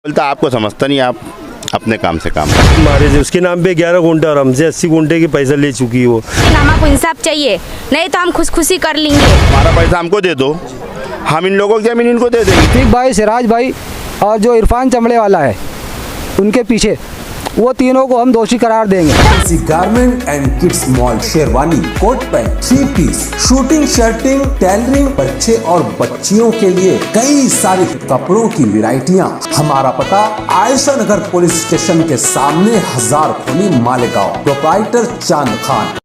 बोलता आपको समझता नहीं, आप अपने काम से काम। हमारे उसके नाम पे 11 गुंडा और हमसे 80 गुंडे के पैसा ले चुकी है वो। हमको इंसाफ चाहिए, नहीं तो हम खुशी कर लेंगे। हमारा पैसा हमको दे दो, हम इन लोगों की जमीन इनको दे देंगे। ठीक भाई, सिराज भाई और जो इरफान चमड़े वाला है उनके पीछे, वो तीनों को हम दोषी करार देंगे। Garment and kids mall, sherwani, coat pant, 3 piece, shooting, shirting, tailoring, बच्चे और बच्चियों के लिए कई सारे कपड़ों की वैरायटियां। हमारा पता आयशा नगर पुलिस स्टेशन के सामने, हजार खोली, मालेगांव। प्रोप्राइटर चांद खान।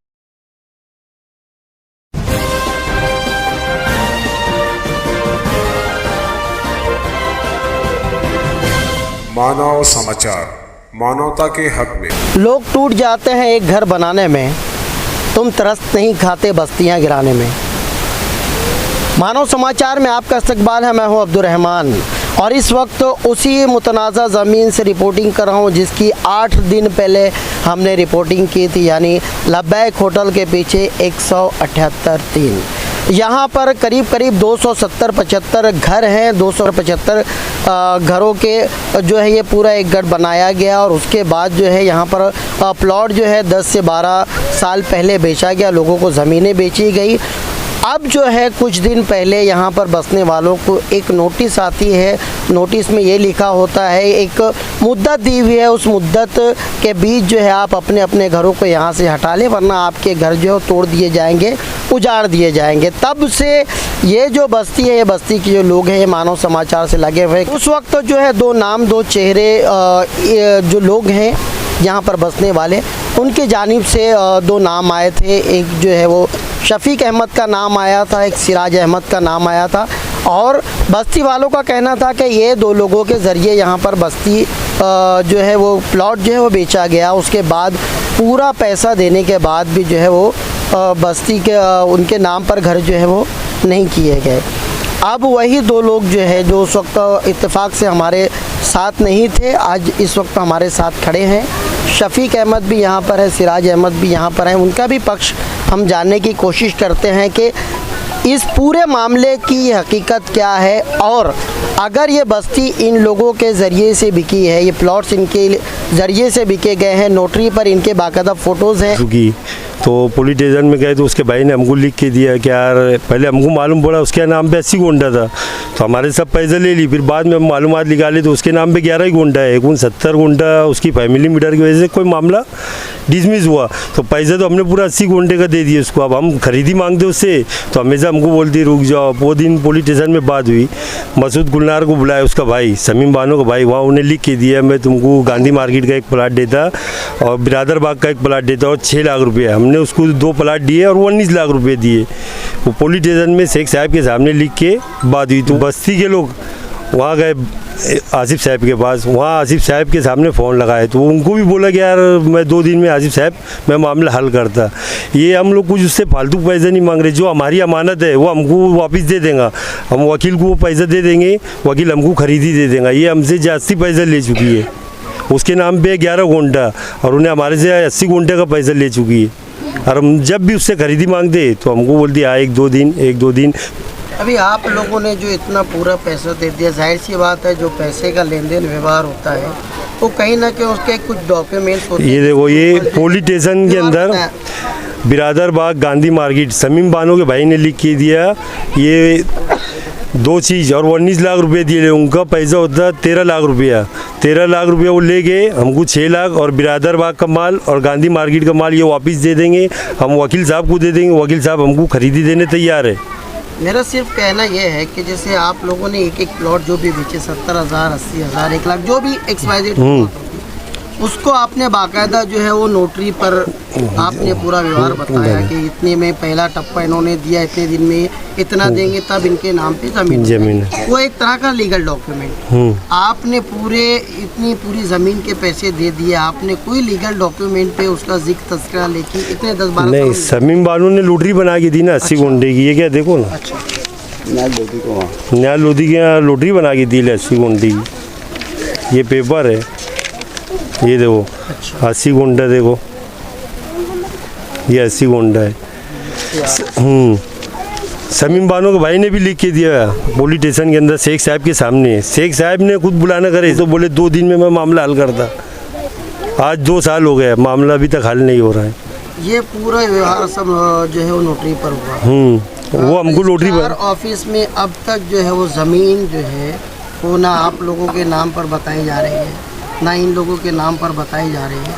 मानव समाचार, मानवता के हक में। लोग टूट जाते हैं एक घर बनाने में, तुम तरस नहीं खाते बस्तियां गिराने में। मानव समाचार में आपका इस्तकबाल है, मैं हूं अब्दुल रहमान और इस वक्त उसी मुतनाज़ा ज़मीन से रिपोर्टिंग कर रहा हूं जिसकी 8 दिन पहले हमने रिपोर्टिंग की थी, यानी लब्बैक होटल के पीछे 178-3। यहाँ पर करीब 270-75 घर हैं। 275 घरों के जो है ये पूरा एक गढ़ बनाया गया और उसके बाद जो है यहाँ पर प्लॉट जो है 10 से 12 साल पहले बेचा गया, लोगों को ज़मीनें बेची गई। अब जो है कुछ दिन पहले यहाँ पर बसने वालों को एक नोटिस आती है। नोटिस में ये लिखा होता है, एक मुद्दत दी हुई है, उस मुद्दत के बीच जो है आप अपने अपने घरों को यहाँ से हटा लें, वरना आपके घर जो है तोड़ दिए जाएंगे, उजाड़ दिए जाएंगे। तब से ये जो बस्ती है, ये बस्ती के जो लोग हैं, ये मानव समाचार से लगे हुए। उस वक्त जो है 2 नाम 2 चेहरे जो लोग हैं यहाँ पर बसने वाले, उनके जानिब से 2 नाम आए थे। एक जो है वो शफीक अहमद का नाम आया था, एक सिराज अहमद का नाम आया था और बस्ती वालों का कहना था कि ये 2 लोगों के ज़रिए यहाँ पर बस्ती जो है वो प्लॉट जो है वो बेचा गया। उसके बाद पूरा पैसा देने के बाद भी जो है वो बस्ती के उनके नाम पर घर जो है वो नहीं किए गए। अब वही 2 लोग जो है जो उस वक्त इत्तेफाक से हमारे साथ नहीं थे, आज इस वक्त हमारे साथ खड़े हैं। शफीक अहमद भी यहाँ पर है, सिराज अहमद भी यहाँ पर हैं। उनका भी पक्ष हम जानने की कोशिश करते हैं कि इस पूरे मामले की हकीकत क्या है और अगर ये बस्ती इन लोगों के ज़रिए से बिकी है, ये प्लॉट्स इनके ज़रिए से बिके गए हैं, नोटरी पर इनके बाकायदा फ़ोटोज़ हैं। तो पुलिस स्टेशन में गए तो उसके भाई ने हमको लिख के दिया कि यार पहले हमको मालूम पड़ा उसके नाम पे 80 गुंडा था, तो हमारे सब पैसे ले ली। फिर बाद में मालूमात निकाली तो उसके नाम पे 11 ही गुंडा है। 69 गुंडा उसकी फैमिली मीटर की वजह से कोई मामला डिसमिस हुआ, तो पैसे तो हमने पूरा 80 गुंडे का दे दिए उसको। अब हम खरीदी मांगते उससे तो हमेशा हमको बोलती रुक जाओ। वो दिन पुलिस स्टेशन में बात हुई, मसूद गुलनार को बुलाया, उसका भाई शमीम बानो का भाई, वहाँ उन्हें लिख के दिया मैं तुमको गांधी मार्केट का एक प्लाट देता और बिरादर बाग का एक प्लाट देता और 6 लाख रुपये। हमने उसको 2 प्लाट दिए और 19 लाख रुपये दिए। वो पुलिस स्टेशन में शेख साहब के सामने लिख के बात हुई। तो बस्ती के लोग वहाँ गए आसिफ साहब के पास, वहाँ आसिफ साहब के सामने फ़ोन लगाए तो उनको भी बोला कि यार मैं 2 दिन में आसिफ साहब मैं मामला हल करता। ये हम लोग कुछ उससे फालतू पैसे नहीं मांग रहे, जो हमारी अमानत है वो हमको वापस दे देगा। हम वकील को वो पैसा दे देंगे, वकील हमको खरीदी दे देगा। ये हमसे जास्ती पैसा ले चुकी है, उसके नाम पे 11 गुंडा और उन्हें हमारे से 80 गुंडे का पैसा ले चुकी है। और हम जब भी उससे खरीदी मांगते तो हमको बोलती है 1-2 दिन। अभी आप लोगों ने जो इतना पूरा पैसा दे दिया, जाहिर सी बात है जो पैसे का लेन देन व्यवहार होता है वो कहीं ना कहीं उसके कुछ डॉक्यूमेंट्स होते हैं। ये देखो, ये पुलिस स्टेशन के अंदर बिरादर बाग गांधी मार्केट शमीम बानो के भाई ने लिख के दिया ये 2 चीज़ और 19 लाख रुपये दिए। उनका पैसा होता 13 लाख रुपया। 13 लाख रुपया वो ले गए, हमको 6 लाख और बिरादर बाग का माल और गांधी मार्केट का माल ये वापस दे देंगे, हम वकील साहब को दे देंगे। वकील साहब हमको खरीदी देने तैयार है। मेरा सिर्फ कहना यह है कि जैसे आप लोगों ने एक प्लॉट जो भी बेचे 70,000, 80,000, 1 लाख जो भी XYZ, उसको आपने बाकायदा जो है वो नोटरी पर आपने पूरा व्यवहार बताया कि इतने में पहला टप्पा इन्होंने दिया, इतने दिन में इतना देंगे तब इनके नाम पे ज़मीन है। वो एक तरह का लीगल डॉक्यूमेंट। आपने इतनी पूरी ज़मीन के पैसे दे दिए, आपने कोई लीगल डॉक्यूमेंट पे उसका जिक्र तस्करा लेके इतने 10-12 नहीं, शमीम बानो ने लॉटरी बना के दी ना 80 गुंडे की। ये क्या देखो ना, अच्छा, न्याय लोधी के यहाँ लॉटरी बना के दी 80 गुंडे की। ये पेपर है, ये देखो 80 गुंडा, देखो ये 80 गुंडा है। समीम बानो के भाई ने भी लिख के दिया पुलिस स्टेशन के अंदर शेख साहब के सामने। शेख साहब ने खुद बुलाना करे तो बोले 2 दिन में मैं मामला हल करता। आज 2 साल हो गए, मामला अभी तक हल नहीं हो रहा है। ये पूरा व्यवहार सब जो है वो नोटरी पर हुआ। वो हमको नोटरी पर ऑफिस में अब तक जो है वो ज़मीन जो है वो ना आप लोगों के नाम पर बताई जा रही है, ना इन लोगों के नाम पर बताई जा रही है।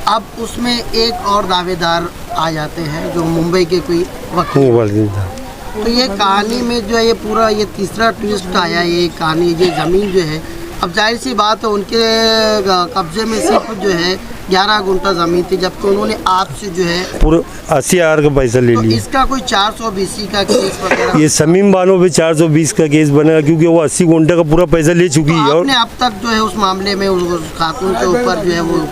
अब उसमें एक और दावेदार आ जाते हैं जो मुंबई के कोई वकील। तो ये कहानी में जो है ये पूरा ये तीसरा ट्विस्ट आया। ये कहानी ये ज़मीन जो है अब जाहिर सी बात है उनके कब्जे में सिर्फ जो है 11 गुंठा ज़मीन थी, जबकि उन्होंने आपसे जो है पूरा 80,000 का पैसा ले तो लिया। इसका कोई 420 का केस वगैरह ये समीम बानो पे 420 का केस बनेगा क्योंकि वो 80 गुंठा का पूरा पैसा ले चुकी है। और आपने अब तक जो है उस मामले में उस खातून के ऊपर जो है वो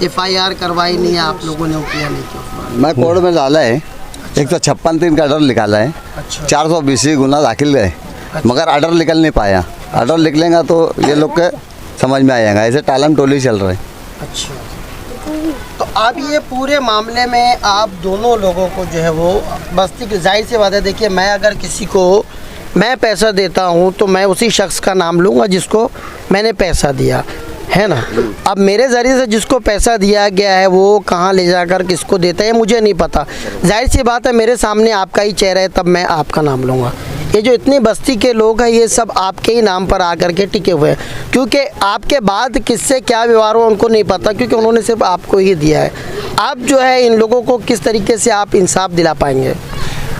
FIR करवाई नहीं है, आप लोगों ने किया नहीं किया? मैं कोर्ट में डाला है, 156(3) का ऑर्डर निकाला है। 420 गुना दाखिल गए, मगर ऑर्डर निकल नहीं पाया। ऑर्डर निकलेगा तो ये लोग के समझ में आ जाएगा। ऐसे टालम टोली चल रहे हैं। अच्छा, तो अब ये पूरे मामले में आप दोनों लोगों को जो है वो बस्ती की जाहिर सी बात है। देखिए, मैं अगर किसी को मैं पैसा देता हूँ तो मैं उसी शख्स का नाम लूँगा जिसको मैंने पैसा दिया है ना। अब मेरे ज़रिए से जिसको पैसा दिया गया है वो कहाँ ले जाकर किसको देता है मुझे नहीं पता। जाहिर सी बात है मेरे सामने आपका ही चेहरा है तब मैं आपका नाम लूँगा। ये जो इतनी बस्ती के लोग हैं ये सब आपके ही नाम पर आकर के टिके हुए हैं, क्योंकि आपके बाद किससे क्या व्यवहार हो उनको नहीं पता, क्योंकि उन्होंने सिर्फ आपको ही दिया है। आप जो है इन लोगों को किस तरीके से आप इंसाफ दिला पाएंगे?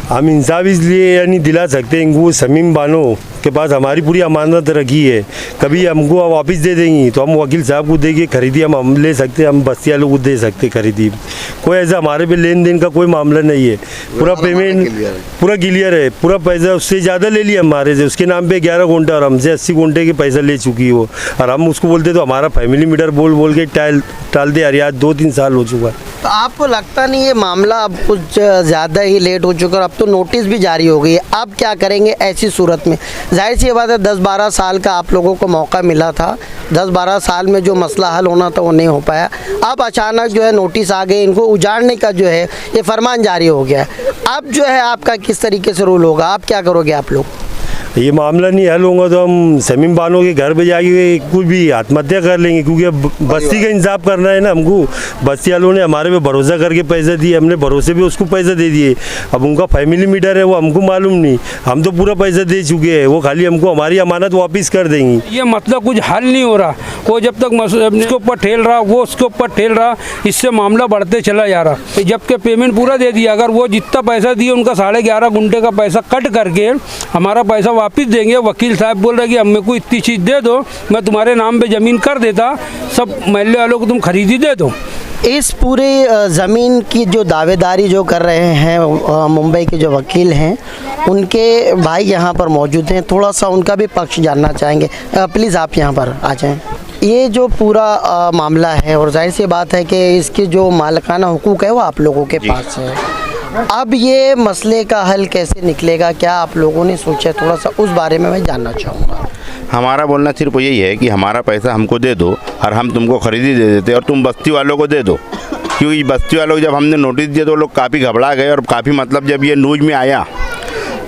हम इंसाफ इसलिए यानी दिला सकते हैं, वो समीम बानो के पास हमारी पूरी अमानत रखी है। कभी हमको वापस दे देंगी तो हम वकील साहब को देंगे, खरीदी हम ले सकते हैं, हम बस्ती वालों को दे सकते खरीदी। कोई ऐसा हमारे पे लेन देन का कोई मामला नहीं है। पूरा पेमेंट पूरा क्लियर है। पूरा पैसा उससे ज़्यादा ले लिया हमारे से। उसके नाम पे 11 गुंठा और हमसे 80 गुंठे के पैसा ले चुकी है वो। और हम उसको बोलते तो हमारा फैमिली मीटर बोल बोल के टाल दे। यार 2-3 साल हो चुका है। तो आपको लगता नहीं ये मामला अब कुछ ज़्यादा ही लेट हो चुका है? अब तो नोटिस भी जारी हो गई है। अब क्या करेंगे ऐसी सूरत में? जाहिर सी बात है 10-12 साल का आप लोगों को मौका मिला था। 10-12 साल में जो मसला हल होना था वो नहीं हो पाया। अब अचानक जो है नोटिस आ गए, इनको उजाड़ने का जो है ये फरमान जारी हो गया है। अब जो है आपका किस तरीके से रूल होगा? आप क्या करोगे आप लोग? ये मामला नहीं हल होगा तो हम समीम बानो के घर पे जाके कुछ भी आत्महत्या कर लेंगे, क्योंकि अब बस्ती का इंसाफ करना है ना हमको। बस्ती वालों ने हमारे पे भरोसा करके पैसा दिए, हमने भरोसे पे उसको पैसा दे दिए। अब उनका फैमिली मीटर है वो हमको मालूम नहीं, हम तो पूरा पैसा दे चुके हैं। वो खाली हमको हमारी अमानत वापस कर देंगी। ये मतलब कुछ हल नहीं हो रहा। वो जब तक उसके ऊपर ठेल रहा, वो उसके ऊपर ठेल रहा, इससे मामला बढ़ते चला जा रहा। जबकि पेमेंट पूरा दे दिया, अगर वो जितना पैसा दिए उनका 11.5 गुंठे का पैसा कट करके हमारा पैसा वापस देंगे। वकील साहब बोल रहे कि हम मेरे को इतनी चीज़ दे दो, मैं तुम्हारे नाम पे ज़मीन कर देता, सब महल्ले वालों को तुम खरीदी दे दो। इस पूरे ज़मीन की जो दावेदारी जो कर रहे हैं मुंबई के जो वकील हैं, उनके भाई यहाँ पर मौजूद हैं। थोड़ा सा उनका भी पक्ष जानना चाहेंगे। प्लीज़ आप यहाँ पर आ जाएँ। ये जो पूरा मामला है और जाहिर सी बात है कि इसके जो मालिकाना हुकूक है वो आप लोगों के पास है। अब ये मसले का हल कैसे निकलेगा, क्या आप लोगों ने सोचा? थोड़ा सा उस बारे में मैं जानना चाहूँगा। हमारा बोलना सिर्फ यही है कि हमारा पैसा हमको दे दो और हम तुमको खरीदी दे देते और तुम बस्ती वालों को दे दो। क्योंकि बस्ती वालों को जब हमने नोटिस दिया तो लोग काफ़ी घबरा गए और काफ़ी मतलब जब ये न्यूज़ में आया,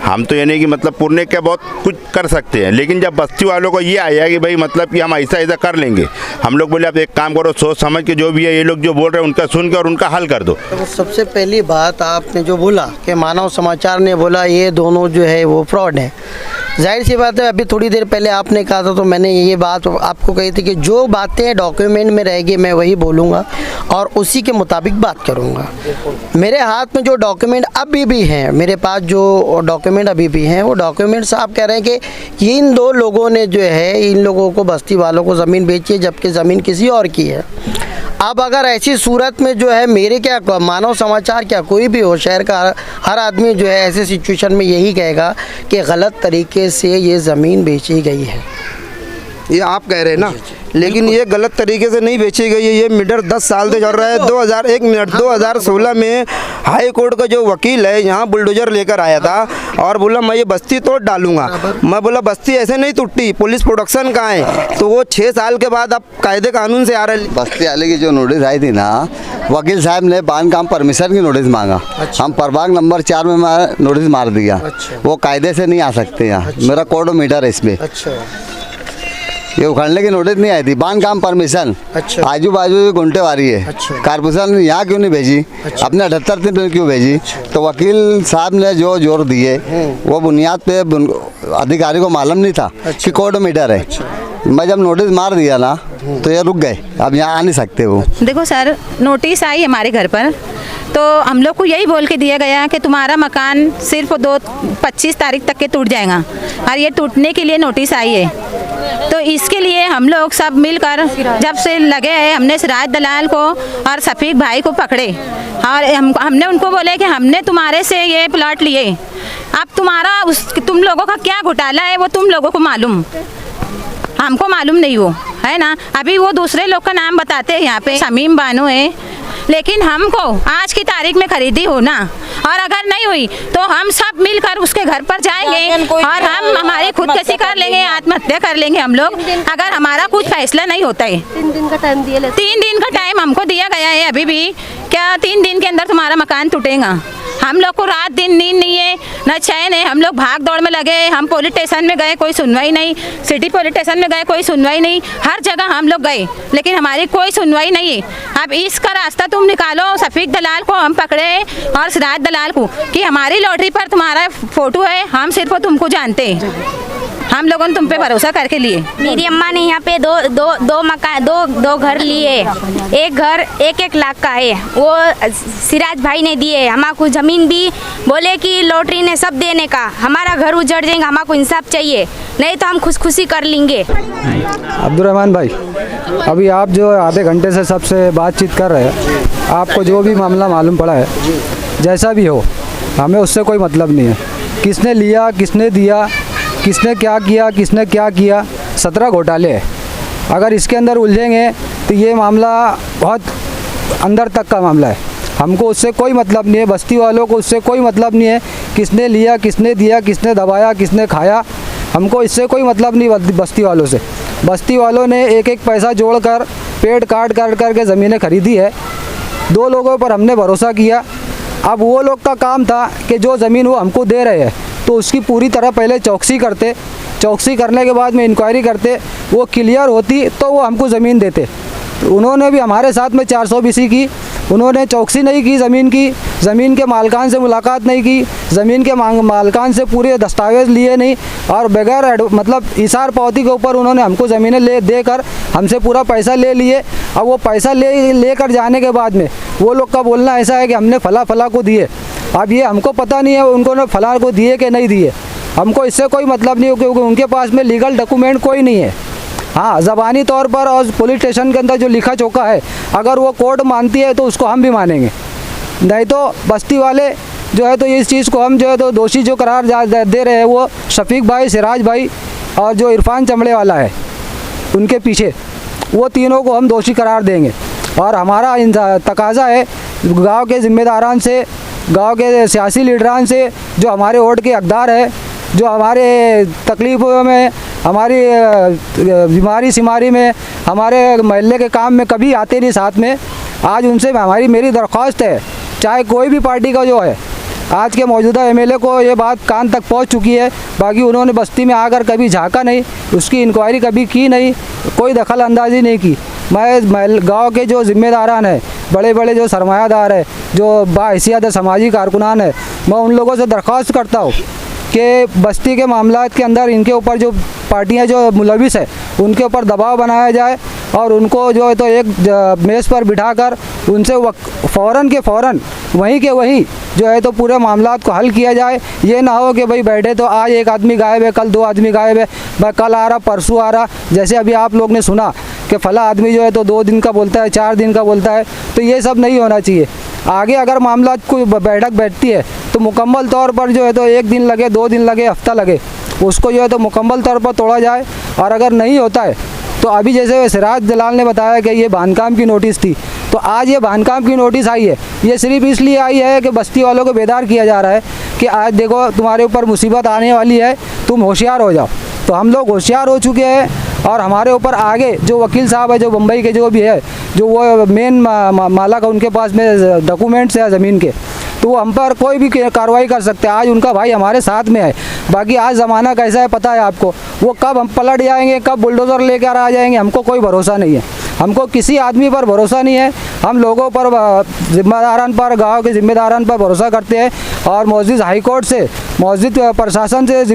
हम तो ये नहीं कि मतलब पुरने के बहुत कुछ कर सकते हैं, लेकिन जब बस्ती वालों को ये आया कि भाई मतलब कि हम ऐसा ऐसा कर लेंगे, हम लोग बोले आप एक काम करो, सोच समझ के जो भी है ये लोग जो बोल रहे हैं उनका सुन के और उनका हल कर दो। तो सबसे पहली बात आपने जो बोला कि मानव समाचार ने बोला ये दोनों जो है वो फ्रॉड है, जाहिर सी बात है। अभी थोड़ी देर पहले आपने कहा था तो मैंने ये बात आपको कही थी कि जो बातें डॉक्यूमेंट में रहेगी मैं वही बोलूँगा और उसी के मुताबिक बात करूँगा। मेरे हाथ में जो डॉक्यूमेंट अभी भी हैं, मेरे पास जो डॉक्यूमेंट अभी भी हैं, वो डॉक्यूमेंट्स आप कह रहे हैं कि इन 2 लोगों ने जो है इन लोगों को बस्ती वालों को ज़मीन बेची है, जबकि ज़मीन किसी और की है। अब अगर ऐसी सूरत में जो है मेरे क्या मानव समाचार क्या कोई भी हो, शहर का हर आदमी जो है ऐसे सिचुएशन में यही कहेगा कि गलत तरीके से ये ज़मीन बेची गई है। ये आप कह रहे हैं ना लेकिन ये गलत तरीके से नहीं बेची गई है। ये मीटर 10 साल से चल रहा है। 2016 में हाई कोर्ट का जो वकील है यहाँ बुलडोजर लेकर आया था और बोला मैं ये बस्ती तोड़ डालूंगा। मैं बोला बस्ती ऐसे नहीं टूटती, पुलिस प्रोडक्शन कहाँ है? तो वो 6 साल के बाद अब कायदे कानून से आ रहा है। बस्ती वाले की जो नोटिस आई थी ना, वकील साहब ने बांधकाम परमिशन की नोटिस मांगा। हम प्रभाग नंबर 4 में नोटिस मार दिया। वो कायदे से नहीं आ सकते यहाँ। मेरा कोर्ट मीटर है इसमें। ये उखाड़ने की नोटिस नहीं आई थी, बांधकाम परमिशन। आजू बाजू की गुंटेवारी है। कारपोरेशन यहाँ क्यों नहीं भेजी? अपने 78 दिन क्यों भेजी? तो वकील साहब ने जो जोर दिए वो बुनियाद पे अधिकारी को मालूम नहीं था कि कोर्ट मीटर है। मैं जब नोटिस मार दिया ना तो ये रुक गए, अब यहाँ आ नहीं सकते वो। देखो सर, नोटिस आई हमारे घर पर, तो हम लोग को यही बोल के दिया गया कि तुम्हारा मकान सिर्फ 25 तारीख तक के टूट जाएगा और ये टूटने के लिए नोटिस आई है। तो इसके लिए हम लोग सब मिलकर जब से लगे हैं, हमने सिराज दलाल को और शफीक भाई को पकड़े और हमने उनको बोले कि हमने तुम्हारे से ये प्लॉट लिए, अब तुम लोगों का क्या घोटाला है वो तुम लोगों को मालूम, हमको मालूम नहीं वो है ना। अभी वो दूसरे लोग का नाम बताते हैं, यहाँ पे शमीम बानो है, लेकिन हमको आज की तारीख में खरीदी हो ना, और अगर नहीं हुई तो हम सब मिलकर उसके घर पर जाएंगे और हम हमारी खुदकशी कर लेंगे, आत्महत्या कर लेंगे हम लोग, अगर हमारा कुछ फैसला नहीं होता है। 3 दिन का टाइम दिया, 3 दिन का टाइम हमको दिया गया है। अभी भी क्या 3 दिन के अंदर तुम्हारा मकान टूटेगा? हम लोग को रात दिन नींद नहीं है, न चैन है। हम लोग भाग दौड़ में लगे, हम पुलिस स्टेशन में गए, कोई सुनवाई नहीं। सिटी पुलिस स्टेशन में गए, कोई सुनवाई नहीं। हर जगह हम लोग गए, लेकिन हमारी कोई सुनवाई नहीं है। अब इसका रास्ता तुम निकालो। शफीक दलाल को हम पकड़े और सिराज दलाल को कि हमारी लॉटरी पर तुम्हारा फोटो है, हम सिर्फ तुमको जानते हैं, हम लोगों ने तुम पे भरोसा करके लिए। मेरी अम्मा ने यहाँ पे दो घर लिए। एक घर 1-1 लाख का है, वो सिराज भाई ने दिए। हमारे ज़मीन भी बोले कि लॉटरी ने सब देने का, हमारा घर उजड़ जाएगा, हमारे इंसाफ चाहिए, नहीं तो हम खुदकुशी कर लेंगे। अब्दुर्रहमान भाई, अभी आप जो आधे घंटे से सबसे बातचीत कर रहे हैं, आपको जो भी मामला मालूम पड़ा है, जैसा भी हो, हमें उससे कोई मतलब नहीं है। किसने लिया, किसने दिया, किसने क्या किया, 17 घोटाले हैं। अगर इसके अंदर उलझेंगे तो ये मामला बहुत अंदर तक का मामला है। हमको उससे कोई मतलब नहीं है, बस्ती वालों को उससे कोई मतलब नहीं है। किसने लिया, किसने दिया, किसने दबाया, किसने खाया, हमको इससे कोई मतलब नहीं बस्ती वालों से। बस्ती वालों ने एक पैसा जोड़कर पेड़ काट के ज़मीनें खरीदी है। 2 लोगों पर हमने भरोसा किया। अब वो लोग का काम था कि जो ज़मीन वो हमको दे रहे हैं तो उसकी पूरी तरह पहले चौकसी करते, चौकसी करने के बाद में इंक्वायरी करते, वो क्लियर होती तो वो हमको ज़मीन देते। उन्होंने भी हमारे साथ में 420 की, उन्होंने चौकसी नहीं की ज़मीन की, ज़मीन के मालकान से मुलाकात नहीं की, ज़मीन के मालकान से पूरे दस्तावेज़ लिए नहीं, और बगैर मतलब इशार पावती के ऊपर उन्होंने हमको ज़मीनें देकर हमसे पूरा पैसा ले लिए। अब वो पैसा लेकर जाने के बाद में वो लोग का बोलना ऐसा है कि हमने फला को दिए। अब ये हमको पता नहीं है उनको फला को दिए कि नहीं दिए, हमको इससे कोई मतलब नहीं, क्योंकि उनके पास में लीगल डॉक्यूमेंट कोई नहीं है। हाँ, ज़बानी तौर पर और पुलिस स्टेशन के अंदर जो लिखा चौका है, अगर वो कोर्ट मानती है तो उसको हम भी मानेंगे, नहीं तो बस्ती वाले जो है तो इस चीज़ को हम जो है तो दोषी जो करार दे रहे हैं वो शफीक भाई, सिराज भाई और जो इरफान चमड़े वाला है उनके पीछे, वो तीनों को हम दोषी करार देंगे। और हमारा तकाजा है गांव के ज़िम्मेदारान से, गांव के सियासी लीडरान से, जो हमारे वोट के हकदार है, जो हमारे तकलीफ़ों में, हमारी बीमारी सिमारी में, हमारे महल्ले के काम में कभी आते नहीं साथ में, आज उनसे मेरी दरख्वास्त है, चाहे कोई भी पार्टी का जो है, आज के मौजूदा एमएलए को ये बात कान तक पहुंच चुकी है, बाकी उन्होंने बस्ती में आकर कभी झांका नहीं, उसकी इंक्वायरी कभी की नहीं, कोई दखल अंदाजी नहीं की। मैं गांव के जो ज़िम्मेदारान हैं, बड़े बड़े जो सरमायादार है, जो बाहैसियत समाजी कारकुनान है, मैं उन लोगों से दरख्वास्त करता हूँ कि बस्ती के मामलात के अंदर इनके ऊपर जो पार्टियां जो मुलविस है उनके ऊपर दबाव बनाया जाए और उनको जो है तो एक मेज़ पर बिठाकर उनसे फ़ौरन के फ़ौरन वहीं के वहीं जो है तो पूरे मामलात को हल किया जाए। ये ना हो कि भाई बैठे तो आज एक आदमी गायब है, कल 2 आदमी गायब है, भाई कल आ रहा, परसों आ रहा, जैसे अभी आप लोग ने सुना कि फला आदमी जो है तो 2 दिन का बोलता है, 4 दिन का बोलता है, तो ये सब नहीं होना चाहिए। आगे अगर मामला कोई बैठक बैठती है तो मुकम्मल तौर पर जो है तो 1 दिन लगे, 2 दिन लगे, हफ्ता लगे, उसको जो है तो मुकम्मल तौर पर तोड़ा जाए। और अगर नहीं होता है तो अभी जैसे सिराज दलाल ने बताया कि ये बांधकाम की नोटिस थी, तो आज ये बांधकाम की नोटिस आई है, ये सिर्फ इसलिए आई है कि बस्ती वालों को बेदार किया जा रहा है कि आज देखो तुम्हारे ऊपर मुसीबत आने वाली है, तुम होशियार हो जाओ। तो हम लोग होशियार हो चुके हैं और हमारे ऊपर आगे जो वकील साहब है, जो मुंबई के जो भी है, जो वो मेन मालक है, उनके पास में डॉक्यूमेंट्स है ज़मीन के, तो वो हम पर कोई भी कार्रवाई कर सकते हैं। आज उनका भाई हमारे साथ में है। बाकी आज ज़माना कैसा है पता है आपको, वो कब हम पलट जाएंगे, कब बुलडोज़र लेकर आ जाएंगे, हमको कोई भरोसा नहीं है। हमको किसी आदमी पर भरोसा नहीं है। हम लोगों पर, जिम्मेदारान पर, गांव के जिम्मेदारान पर भरोसा करते हैं और मौजूद हाई कोर्ट से, मौजूद प्रशासन से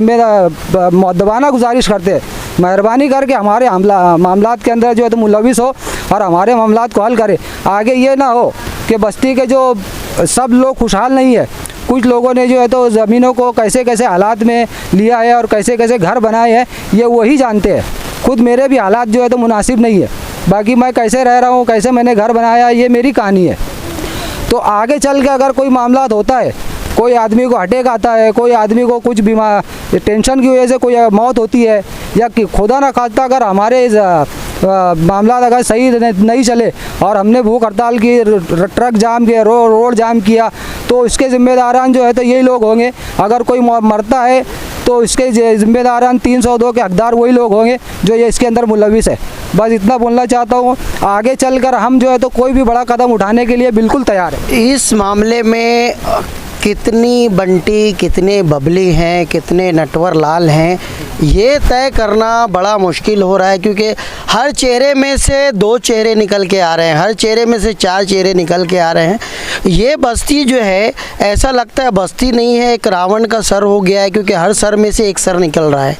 मुअद्दबाना गुजारिश करते हैं, मेहरबानी करके हमारे मामलात के अंदर जो है तो मुलविस हो और हमारे मामलात को हल करे। आगे ये ना हो कि बस्ती के जो सब लोग खुशहाल नहीं है, कुछ लोगों ने जो है तो ज़मीनों को कैसे कैसे हालात में लिया है और कैसे कैसे घर बनाए हैं, ये वही जानते हैं। खुद मेरे भी हालात जो है तो मुनासिब नहीं है, बाकी मैं कैसे रह रहा हूँ, कैसे मैंने घर बनाया, ये मेरी कहानी है। तो आगे चल के अगर कोई मामला होता है, कोई आदमी को अटैक आता है, कोई आदमी को कुछ बीमार टेंशन की वजह से कोई मौत होती है, या कि खुदा ना खास्ता अगर हमारे मामला अगर सही नहीं चले और हमने भूख हड़ताल की, ट्रक जाम किया, रोड जाम किया, तो इसके ज़िम्मेदारान जो है तो यही लोग होंगे। अगर कोई मरता है तो इसके ज़िम्मेदारान 302 के हकदार वही लोग होंगे जो ये इसके अंदर मुलविस है। बस इतना बोलना चाहता हूँ। आगे चलकर हम जो है तो कोई भी बड़ा कदम उठाने के लिए बिल्कुल तैयार है। इस मामले में कितनी बंटी, कितने बबली हैं, कितने नटवर लाल हैं, ये तय करना बड़ा मुश्किल हो रहा है, क्योंकि हर चेहरे में से 2 चेहरे निकल के आ रहे हैं, हर चेहरे में से 4 चेहरे निकल के आ रहे हैं। ये बस्ती जो है, ऐसा लगता है बस्ती नहीं है, एक रावण का सर हो गया है, क्योंकि हर सर में से एक सर निकल रहा है।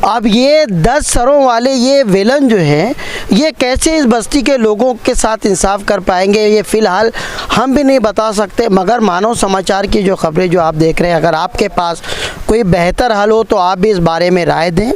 अब ये 10 सरों वाले ये विलन जो हैं, ये कैसे इस बस्ती के लोगों के साथ इंसाफ कर पाएंगे, ये फ़िलहाल हम भी नहीं बता सकते। मगर मानव समाचार की जो खबरें जो आप देख रहे हैं, अगर आपके पास कोई बेहतर हल हो तो आप भी इस बारे में राय दें।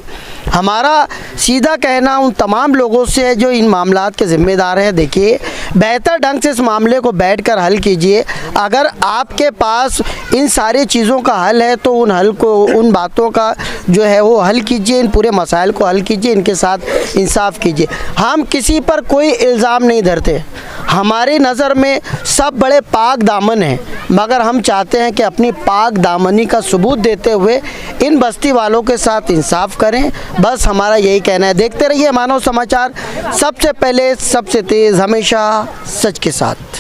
हमारा सीधा कहना उन तमाम लोगों से है जो इन मामलात के ज़िम्मेदार हैं, देखिए बेहतर ढंग से इस मामले को बैठकर हल कीजिए। अगर आपके पास इन सारी चीज़ों का हल है तो उन बातों का जो है वो हल कीजिए, इन पूरे मसाइल को हल कीजिए, इनके साथ इंसाफ कीजिए। हम किसी पर कोई इल्ज़ाम नहीं धरते, हमारी नज़र में सब बड़े पाक दामन हैं, मगर हम चाहते हैं कि अपनी पाक दामनी का सबूत देते हुए इन बस्ती वालों के साथ इंसाफ करें। बस हमारा यही कहना है। देखते रहिए मानव समाचार, सबसे पहले सबसे तेज़, हमेशा सच के साथ।